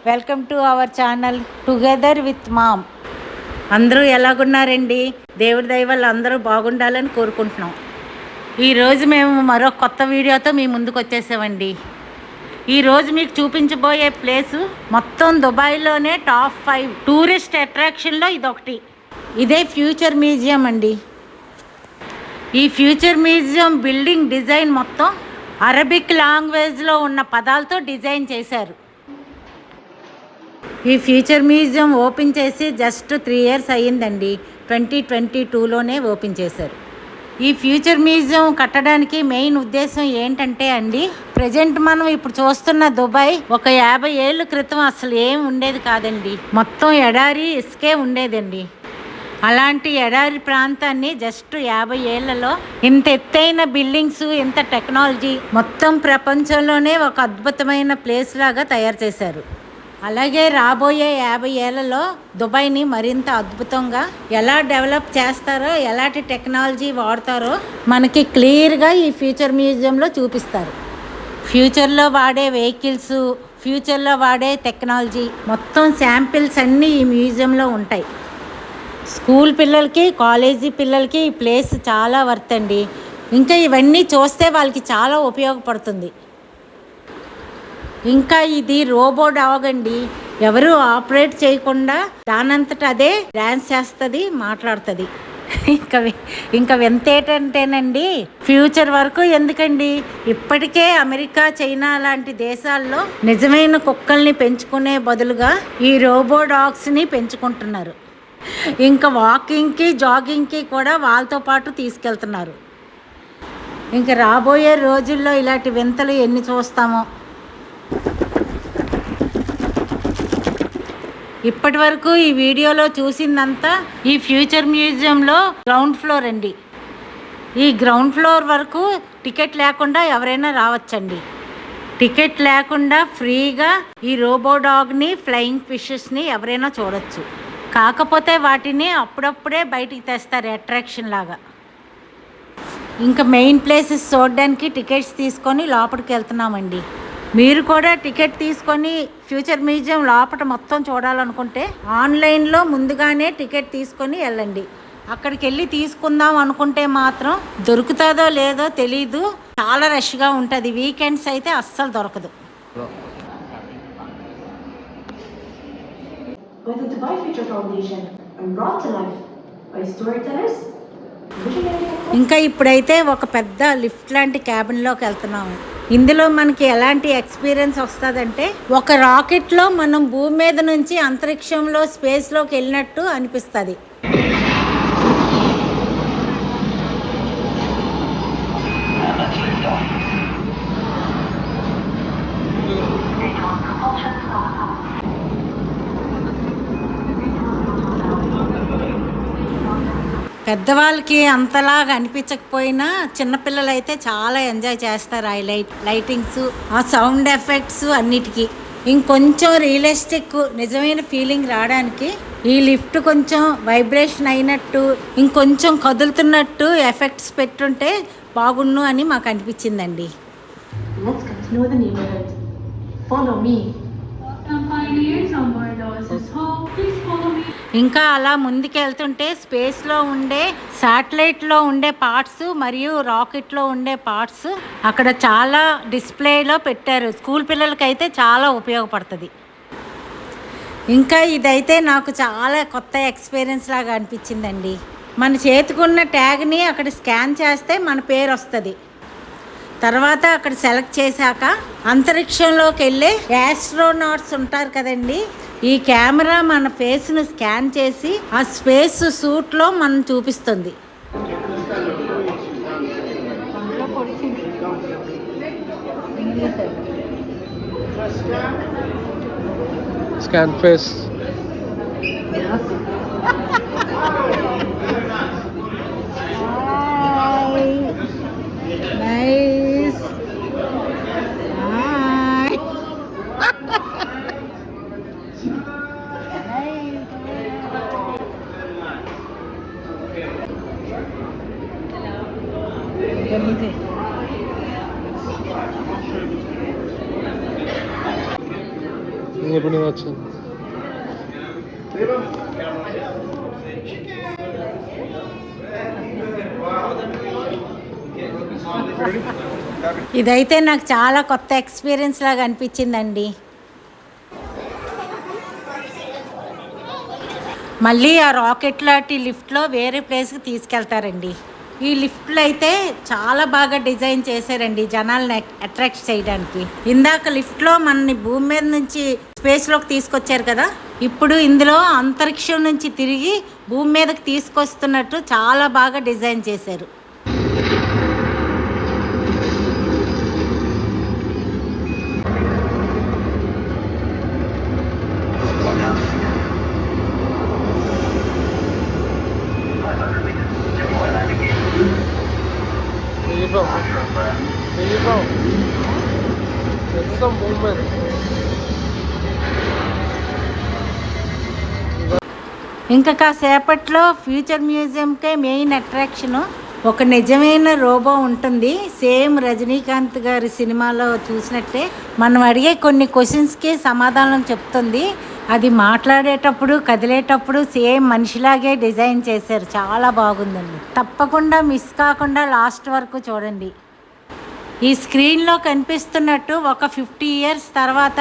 Welcome to our channel together with ma'am. అందరూ ఎలాగున్నారండి? దేవుడి దయ వల్ల అందరూ బాగుండాలని కోరుకుంటున్నాం. ఈరోజు మేము మరో కొత్త వీడియోతో మీ ముందుకు వచ్చేసామండి. ఈరోజు మీకు చూపించబోయే ప్లేసు మొత్తం దుబాయ్లోనే టాప్ 5 టూరిస్ట్ అట్రాక్షన్లో ఇదొకటి. ఇదే ఫ్యూచర్ మ్యూజియం అండి. ఈ ఫ్యూచర్ మ్యూజియం బిల్డింగ్ డిజైన్ మొత్తం అరబిక్ లాంగ్వేజ్లో ఉన్న పదాలతో డిజైన్ చేశారు. ఈ ఫ్యూచర్ మ్యూజియం ఓపెన్ చేసి జస్ట్ 3 years అయ్యిందండి. 2022లోనే ఓపెన్ చేశారు. ఈ ఫ్యూచర్ మ్యూజియం కట్టడానికి మెయిన్ ఉద్దేశం ఏంటంటే అండి, ప్రజెంట్ మనం ఇప్పుడు చూస్తున్న దుబాయ్ ఒక 50 ఏళ్ళ క్రితం అసలు ఏం ఉండేది కాదండి. మొత్తం ఎడారి ఇసుకే ఉండేదండి. అలాంటి ఎడారి ప్రాంతాన్ని జస్ట్ 50 ఏళ్లలో ఇంత ఎత్తైన బిల్డింగ్స్, ఇంత టెక్నాలజీ, మొత్తం ప్రపంచంలోనే ఒక అద్భుతమైన ప్లేస్ లాగా తయారు చేశారు. అలాగే రాబోయే 50 ఏళ్లలో దుబాయ్ని మరింత అద్భుతంగా ఎలా డెవలప్ చేస్తారో, ఎలాంటి టెక్నాలజీ వాడతారో మనకి క్లియర్గా ఈ ఫ్యూచర్ మ్యూజియంలో చూపిస్తారు. ఫ్యూచర్లో వాడే వెహికల్స్, ఫ్యూచర్లో వాడే టెక్నాలజీ మొత్తం శాంపిల్స్ అన్నీ ఈ మ్యూజియంలో ఉంటాయి. స్కూల్ పిల్లలకి, కాలేజీ పిల్లలకి ఈ ప్లేస్ చాలా వర్త్ అండి. ఇంకా ఇవన్నీ చూస్తే వాళ్ళకి చాలా ఉపయోగపడుతుంది. ఇంకా ఇది రోబో డాగ్ అండి. ఎవరు ఆపరేట్ చేయకుండా దానంతట అదే డ్యాన్స్ చేస్తుంది, మాట్లాడుతుంది. ఇంకా వింతేటంటేనండి, ఫ్యూచర్ వరకు ఎందుకండి, ఇప్పటికే అమెరికా, చైనా లాంటి దేశాల్లో నిజమైన కుక్కల్ని పెంచుకునే బదులుగా ఈ రోబో డాగ్స్ని పెంచుకుంటున్నారు. ఇంకా వాకింగ్కి, జాగింగ్కి కూడా వాళ్ళతో పాటు తీసుకెళ్తున్నారు. ఇంకా రాబోయే రోజుల్లో ఇలాంటి వింతలు ఎన్ని చూస్తామో. ఇప్పటి వరకు ఈ వీడియోలో చూసిందంతా ఈ ఫ్యూచర్ మ్యూజియంలో గ్రౌండ్ ఫ్లోర్ అండి. ఈ గ్రౌండ్ ఫ్లోర్ వరకు టికెట్ లేకుండా ఎవరైనా రావచ్చండి. టికెట్ లేకుండా ఫ్రీగా ఈ రోబో డాగ్ని, ఫ్లయింగ్ ఫిషెస్ని ఎవరైనా చూడొచ్చు. కాకపోతే వాటిని అప్పుడప్పుడే బయటికి తెస్తారు అట్రాక్షన్ లాగా. ఇంకా మెయిన్ ప్లేసెస్ చూడడానికి టికెట్స్ తీసుకొని లోపలికి వెళ్తున్నామండి. మీరు కూడా టికెట్ తీసుకొని ఫ్యూచర్ మ్యూజియం లోపల మొత్తం చూడాలనుకుంటే ఆన్లైన్లో ముందుగానే టికెట్ తీసుకొని వెళ్ళండి. అక్కడికి వెళ్ళి తీసుకుందాం అనుకుంటే మాత్రం దొరుకుతుందో లేదో తెలీదు, చాలా రష్గా ఉంటుంది. వీకెండ్స్ అయితే అస్సలు దొరకదు. ఇంకా ఇప్పుడైతే ఒక పెద్ద లిఫ్ట్ లాంటి క్యాబిన్లోకి వెళ్తున్నాము. ఇందులో మనకి ఎలాంటి ఎక్స్పీరియన్స్ వస్తుందంటే, ఒక రాకెట్లో మనం భూమి మీద నుంచి అంతరిక్షంలో, స్పేస్లోకి వెళ్ళినట్టు అనిపిస్తుంది. పెద్దవాళ్ళకి అంతలాగా అనిపించకపోయినా చిన్నపిల్లలు అయితే చాలా ఎంజాయ్ చేస్తారు. ఆ లైటింగ్స్, ఆ సౌండ్ ఎఫెక్ట్స్ అన్నిటికీ ఇంకొంచెం రియలిస్టిక్, నిజమైన ఫీలింగ్ రావడానికి ఈ లిఫ్ట్ కొంచెం వైబ్రేషన్ అయినట్టు, ఇంకొంచెం కదులుతున్నట్టు ఎఫెక్ట్స్ పెట్టుంటే బాగుండు అని మాకు అనిపించిందండి. ఇంకా అలా ముందుకు వెళ్తుంటే స్పేస్లో ఉండే, శాటిలైట్లో ఉండే పార్ట్స్ మరియు రాకెట్లో ఉండే పార్ట్స్ అక్కడ చాలా డిస్ప్లేలో పెట్టారు. స్కూల్ పిల్లలకైతే చాలా ఉపయోగపడుతుంది. ఇంకా ఇదైతే నాకు చాలా కొత్త ఎక్స్పీరియన్స్ లాగా అనిపించిందండి. మన చేతికున్న ట్యాగ్ని అక్కడ స్కాన్ చేస్తే మన పేరు వస్తుంది. తర్వాత అక్కడ సెలెక్ట్ చేశాక అంతరిక్షంలోకి వెళ్ళే యాస్ట్రోనాట్స్ ఉంటారు కదండి, ఈ కెమెరా మన ఫేస్ను స్కాన్ చేసి ఆ స్పేస్ సూట్లో మనం చూపిస్తుంది. Scan face. Nice. ఎప్పుడు వచ్చింది? ఇదైతే నాకు చాలా కొత్త ఎక్స్పీరియన్స్ లాగా అనిపించిందండి. మళ్ళీ ఆ రాకెట్ లాంటి లిఫ్ట్లో వేరే ప్లేస్కి తీసుకెళ్తారండి. ఈ లిఫ్ట్లు అయితే చాలా బాగా డిజైన్ చేశారండి జనాల్ని అట్రాక్ట్ చేయడానికి. ఇందాక లిఫ్ట్లో మనని భూమి మీద నుంచి స్పేస్లోకి తీసుకొచ్చారు కదా, ఇప్పుడు ఇందులో అంతరిక్షం నుంచి తిరిగి భూమి మీదకి తీసుకొస్తున్నట్టు చాలా బాగా డిజైన్ చేశారు. ఇంకా కాసేపట్లో ఫ్యూచర్ మ్యూజియంకే మెయిన్ అట్రాక్షను ఒక నిజమైన రోబో ఉంటుంది. సేమ్ రజనీకాంత్ గారి సినిమాలో చూసినట్టే మనం అడిగే కొన్ని క్వశ్చన్స్కి సమాధానం చెప్తుంది. అది మాట్లాడేటప్పుడు కదిలేటప్పుడు సేమ్ మనిషిలాగే డిజైన్ చేశారు. చాలా బాగుందండి. తప్పకుండా మిస్ కాకుండా లాస్ట్ వరకు చూడండి. ఈ స్క్రీన్లో కనిపిస్తున్నట్టు ఒక 50 years తర్వాత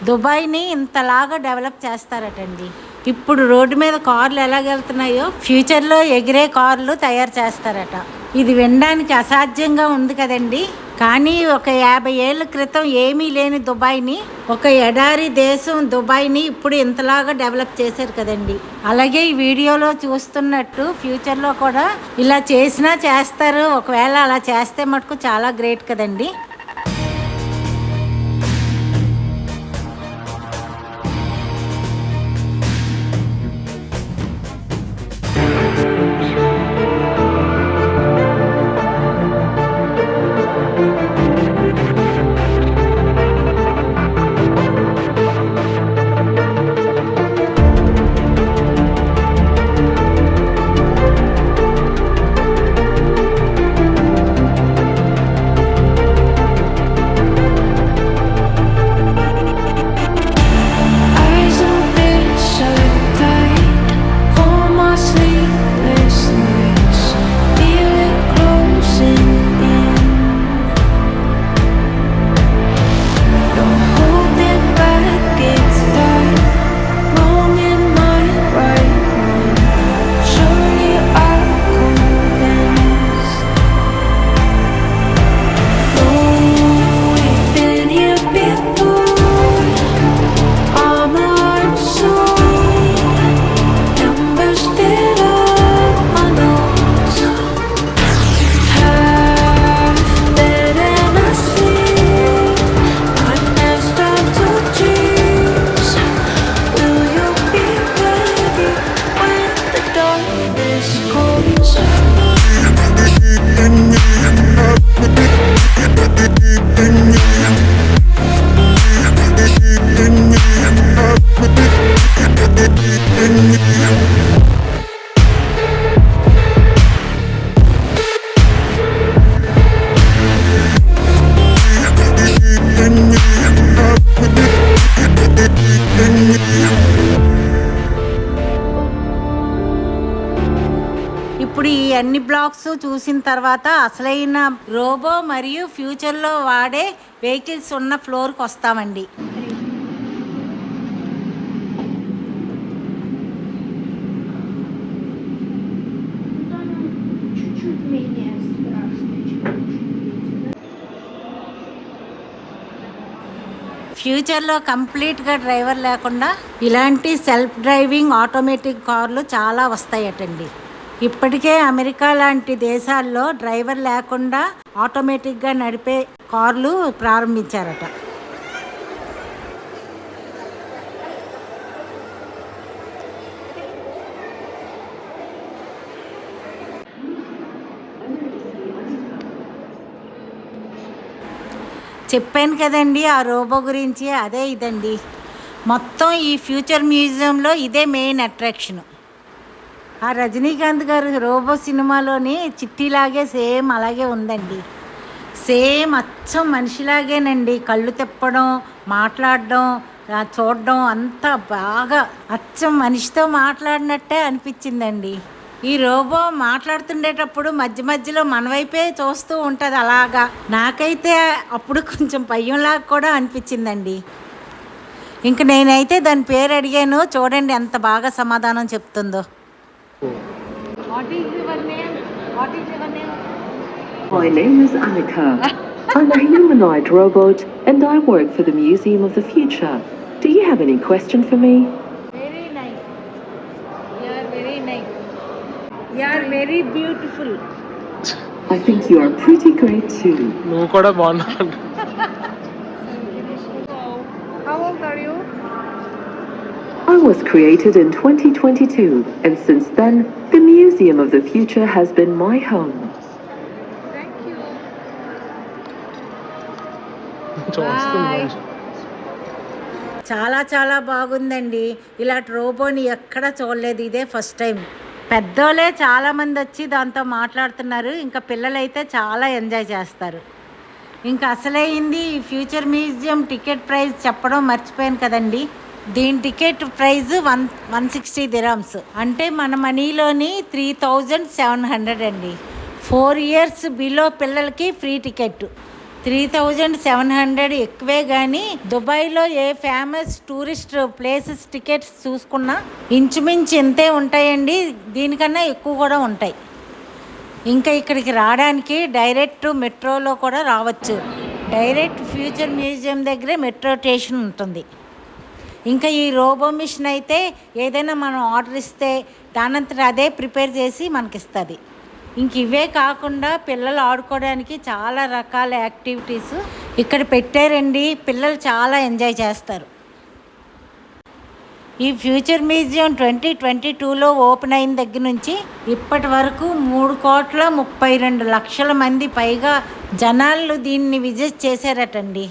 దుబాయ్ని ఇంతలాగా డెవలప్ చేస్తారటండి. ఇప్పుడు రోడ్డు మీద కార్లు ఎలాగెళ్తున్నాయో ఫ్యూచర్లో ఎగిరే కార్లు తయారు చేస్తారట. ఇది వినడానికి అసాధ్యంగా ఉంది కదండి, కానీ ఒక 50 ఏళ్ళ క్రితం ఏమీ లేని దుబాయ్ని, ఒక ఎడారి దేశం దుబాయ్ని ఇప్పుడు ఇంతలాగా డెవలప్ చేశారు కదండి. అలాగే ఈ వీడియోలో చూస్తున్నట్టు ఫ్యూచర్లో కూడా ఇలా చేసినా చేస్తారు. ఒకవేళ అలా చేస్తే మటుకు చాలా గ్రేట్ కదండి. ఇప్పుడు ఈ అన్ని బ్లాగ్స్ చూసిన తర్వాత అసలైన రోబో మరియు ఫ్యూచర్లో వాడే వెహికల్స్ ఉన్న ఫ్లోర్కి వస్తామండి. ఫ్యూచర్లో కంప్లీట్గా డ్రైవర్ లేకుండా ఇలాంటి సెల్ఫ్ డ్రైవింగ్ ఆటోమేటిక్ కార్లు చాలా వస్తాయటండి. ఇప్పటికే అమెరికా లాంటి దేశాల్లో డ్రైవర్ లేకుండా ఆటోమేటిక్గా నడిపే కార్లు ప్రారంభించారట. చెప్పాను కదండి ఆ రోబో గురించి, అదే ఇదండి. మొత్తం ఈ ఫ్యూచర్ మ్యూజియంలో ఇదే మెయిన్ అట్రాక్షన్. ఆ రజనీకాంత్ గారు రోబో సినిమాలోని చిట్టిలాగే సేమ్ అలాగే ఉందండి. సేమ్ అచ్చం మనిషిలాగేనండి. కళ్ళు తిప్పడం, మాట్లాడడం, చూడడం అంతా బాగా అచ్చం మనిషితో మాట్లాడినట్టే అనిపించిందండి. ఈ రోబో మాట్లాడుతుండేటప్పుడు మధ్య మధ్యలో మన వైపే చూస్తూ ఉంటుంది అలాగా. నాకైతే అప్పుడు కొంచెం భయంలాగా కూడా అనిపించిందండి. ఇంక నేనైతే దాని పేరు అడిగాను, చూడండి ఎంత బాగా సమాధానం చెప్తుందో. My name is Annika. I'm a humanoid robot and I work for the Museum of the Future. Do you have any question for me? Very nice. You are very nice. You are very beautiful. I think you are pretty great too. నువ్వు కూడా బాగున్నావు. How old are you? I was created in 2022 and since then the Museum of the Future has been my home. Thank you. చూస్తుంది. చాలా చాలా బాగుందండి. ఇలాంటి రోబోని ఎక్కడ చూడలేదు, ఇదే ఫస్ట్ టైం. పెద్దోళ్ళే చాలామంది వచ్చి దాంతో మాట్లాడుతున్నారు. ఇంకా పిల్లలైతే చాలా ఎంజాయ్ చేస్తారు. ఇంకా అసలైంది ఈ ఫ్యూచర్ మ్యూజియం టికెట్ ప్రైస్ చెప్పడం మర్చిపోయాను కదండి. దీని టికెట్ ప్రైస్ 160 dirhams, అంటే మన మనీలోని 3700 అండి. 4 years బిలో పిల్లలకి ఫ్రీ టికెట్. 3700 ఎక్కువే. కానీ దుబాయ్లో ఏ ఫేమస్ టూరిస్ట్ ప్లేసెస్ టికెట్స్ చూసుకున్నా ఇంచుమించు ఇంతే ఉంటాయండి, దీనికన్నా ఎక్కువ కూడా ఉంటాయి. ఇంకా ఇక్కడికి రావడానికి డైరెక్ట్ మెట్రోలో కూడా రావచ్చు. డైరెక్ట్ ఫ్యూచర్ మ్యూజియం దగ్గరే మెట్రో స్టేషన్ ఉంటుంది. ఇంకా ఈ రోబో మిషన్ అయితే ఏదైనా మనం ఆర్డర్ ఇస్తే దానంతట అదే ప్రిపేర్ చేసి మనకిస్తుంది. ఇంక ఇవే కాకుండా పిల్లలు ఆడుకోవడానికి చాలా రకాల యాక్టివిటీస్ ఇక్కడ పెట్టారండి. పిల్లలు చాలా ఎంజాయ్ చేస్తారు. ఈ ఫ్యూచర్ మ్యూజియం 2022లో ఓపెన్ అయిన దగ్గర నుంచి ఇప్పటి వరకు 3,32,00,000 మంది పైగా జనాలు దీన్ని విజిట్ చేశారటండి.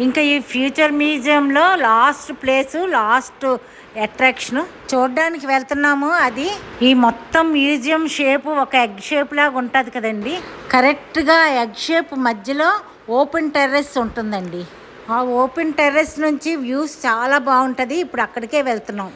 ఇంకా ఈ ఫ్యూచర్ మ్యూజియంలో లాస్ట్ అట్రాక్షన్ చూడడానికి వెళ్తున్నాము. అది ఈ మొత్తం మ్యూజియం షేపు ఒక ఎగ్ షేప్ లాగా ఉంటుంది కదండి. కరెక్ట్గా ఎగ్ షేప్ మధ్యలో ఓపెన్ టెర్రస్ ఉంటుందండి. ఆ ఓపెన్ టెర్రస్ నుంచి వ్యూస్ చాలా బాగుంటుంది. ఇప్పుడు అక్కడికే వెళ్తున్నాం.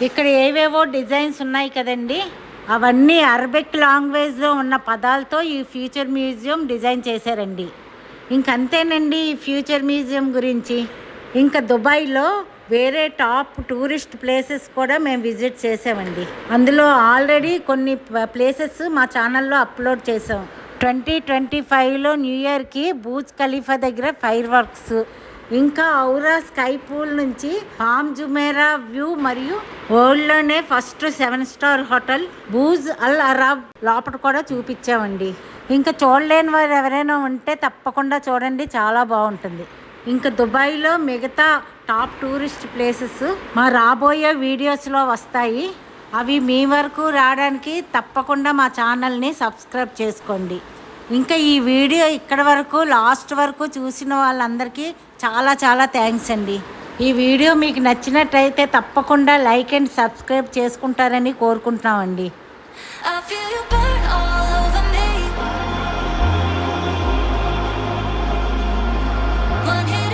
ఇక్కడ ఏవేవో డిజైన్స్ ఉన్నాయి కదండి, అవన్నీ అరబిక్ లాంగ్వేజ్లో ఉన్న పదాలతో ఈ ఫ్యూచర్ మ్యూజియం డిజైన్ చేశారండి. ఇంకంతేనండి ఈ ఫ్యూచర్ మ్యూజియం గురించి. ఇంకా దుబాయ్లో వేరే టాప్ టూరిస్ట్ ప్లేసెస్ కూడా మేము విజిట్ చేసామండి. అందులో ఆల్రెడీ కొన్ని ప్లేసెస్ మా ఛానల్లో అప్లోడ్ చేసాం. 2025లో న్యూ ఇయర్కి బూజ్ ఖలీఫా దగ్గర ఫైర్ వర్క్స్, ఇంకా ఔరా స్కై పూల్ నుంచి పామ్ జుమేరా వ్యూ, మరియు వరల్డ్లోనే ఫస్ట్ 7-star హోటల్ బూజ్ అల్ అరాబ్ లోపల కూడా చూపించామండి. ఇంకా చూడలేని వారు ఎవరైనా ఉంటే తప్పకుండా చూడండి, చాలా బాగుంటుంది. ఇంకా దుబాయ్లో మిగతా టాప్ టూరిస్ట్ ప్లేసెస్ మా రాబోయే వీడియోస్లో వస్తాయి. అవి మీ వరకు రావడానికి తప్పకుండా మా ఛానల్ని సబ్స్క్రైబ్ చేసుకోండి. ఇంకా ఈ వీడియో ఇక్కడ వరకు లాస్ట్ వరకు చూసిన వాళ్ళందరికీ చాలా చాలా థ్యాంక్స్ అండి. ఈ వీడియో మీకు నచ్చినట్లయితే తప్పకుండా లైక్ అండ్ సబ్స్క్రైబ్ చేసుకుంటారని కోరుకుంటున్నామండి. I feel you burn all over me. One hit